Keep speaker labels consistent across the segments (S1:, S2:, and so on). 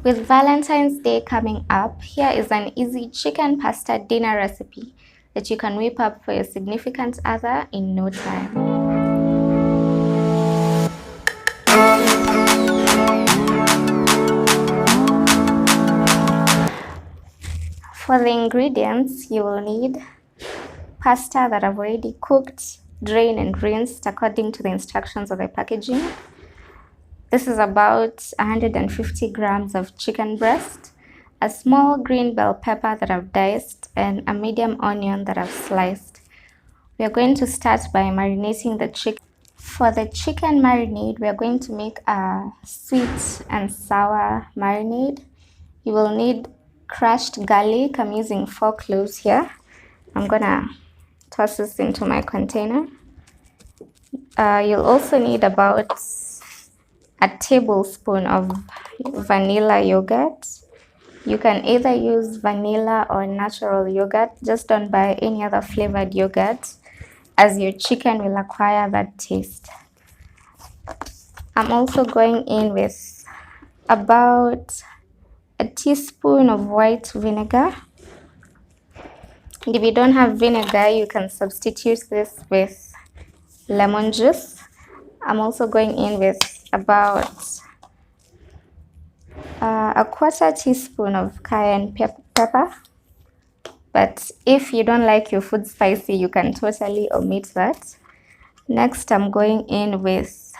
S1: With Valentine's Day coming up, here is an easy chicken pasta dinner recipe that you can whip up for your significant other in no time. For the ingredients, you will need pasta that I've already cooked, drained and rinsed according to the instructions of the packaging. This is about 150 grams of chicken breast, a small green bell pepper that I've diced, and a medium onion that I've sliced. We are going to start by marinating the chicken. For the chicken marinade, we are going to make a sweet and sour marinade. You will need crushed garlic. I'm using 4 cloves here. I'm gonna toss this into my container. You'll also need about a tablespoon of vanilla yogurt. You can either use vanilla or natural yogurt. Just don't buy any other flavored yogurt, as your chicken will acquire that taste. I'm also going in with about a teaspoon of white vinegar. And if you don't have vinegar, you can substitute this with lemon juice. I'm also going in with about a quarter teaspoon of cayenne pepper. But if you don't like your food spicy, you can totally omit that. Next, I'm going in with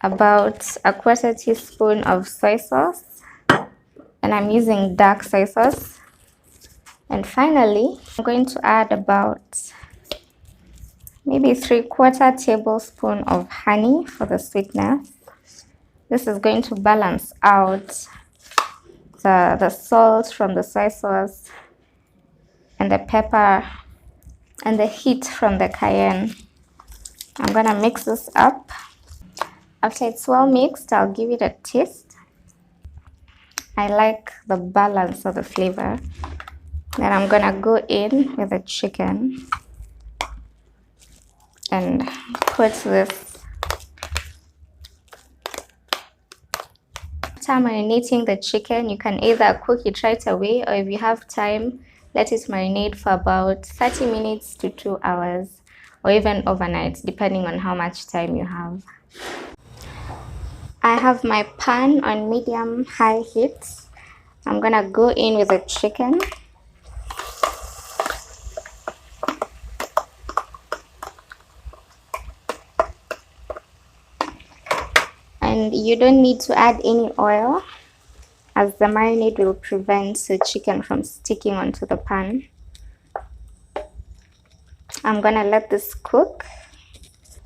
S1: about a quarter teaspoon of soy sauce, and I'm using dark soy sauce. And finally, I'm going to add about maybe 3/4 tablespoon of honey for the sweetness. This is going to balance out the salt from the soy sauce and the pepper and the heat from the cayenne. I'm gonna mix this up. After it's well mixed, I'll give it a taste. I like the balance of the flavor. Then I'm gonna go in with the chicken and put this. After marinating the chicken, you can either cook it right away, or if you have time, let it marinate for about 30 minutes to 2 hours, or even overnight, depending on how much time you have. I have my pan on medium-high heat. I'm gonna go in with the chicken. And you don't need to add any oil, as the marinade will prevent the chicken from sticking onto the pan. I'm gonna let this cook.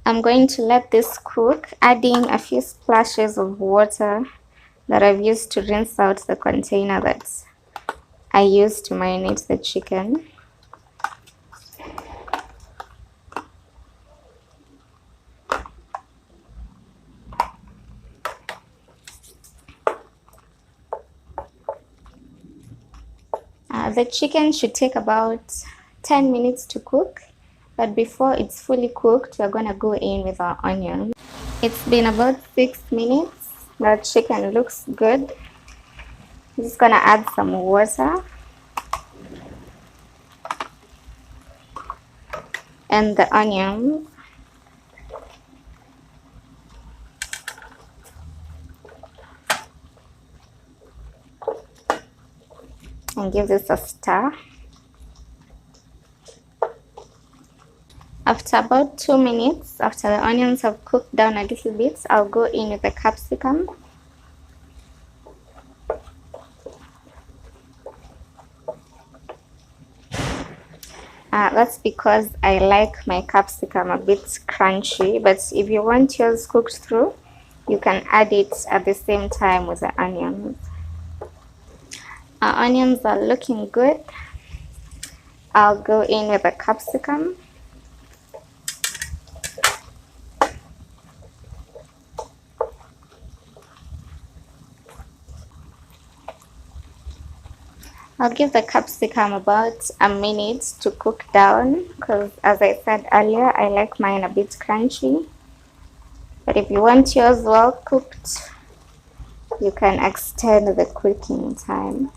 S1: I'm going to let this cook, adding a few splashes of water that I've used to rinse out the container that I used to marinate the chicken. The chicken should take about 10 minutes to cook, but before it's fully cooked, we're gonna go in with our onion. It's been about 6 minutes. The chicken looks good. I'm just gonna add some water and the onions. And give this a stir. After about 2 minutes, after the onions have cooked down a little bit, I'll go in with the capsicum. That's because I like my capsicum a bit crunchy, but if you want yours cooked through, you can add it at the same time with the onions. Our onions are looking good. I'll go in with the capsicum. I'll give the capsicum about a minute to cook down, because as I said earlier, I like mine a bit crunchy. But if you want yours well cooked, you can extend the cooking time.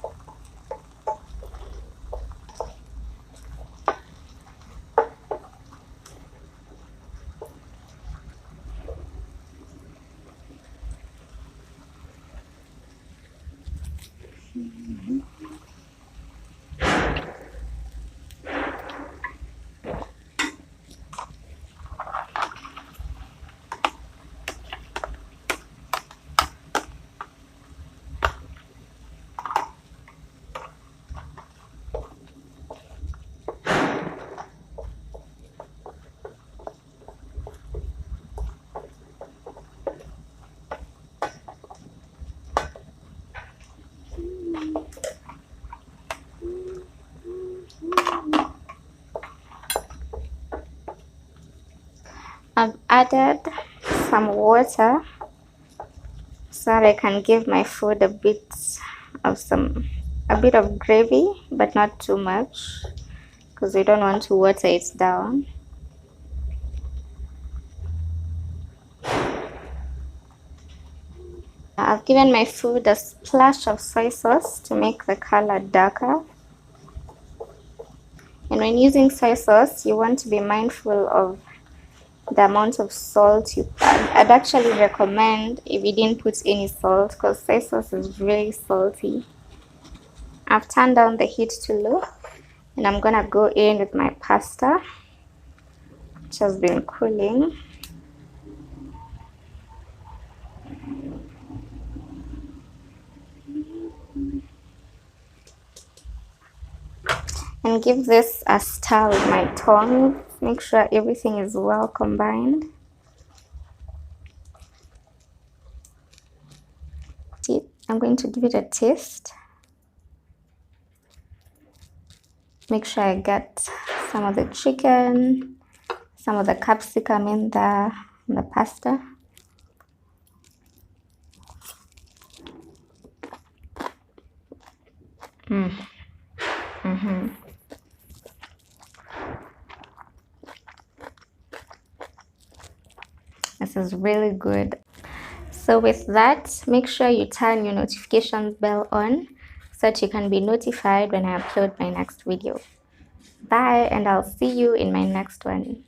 S1: I've added some water so that I can give my food a bit of gravy, but not too much, because we don't want to water it down. I've given my food a splash of soy sauce to make the color darker. And when using soy sauce, you want to be mindful of the amount of salt you add. I'd actually recommend if you didn't put any salt, because soy sauce is really salty. I've turned down the heat to low, and I'm gonna go in with my pasta, which has been cooling. And give this a stir with my tongs. Make sure everything is well combined. I'm going to give it a taste. Make sure I get some of the chicken, some of the capsicum in the pasta. This is really good. So with that, make sure you turn your notifications bell on so that you can be notified when I upload my next video. Bye, and I'll see you in my next one.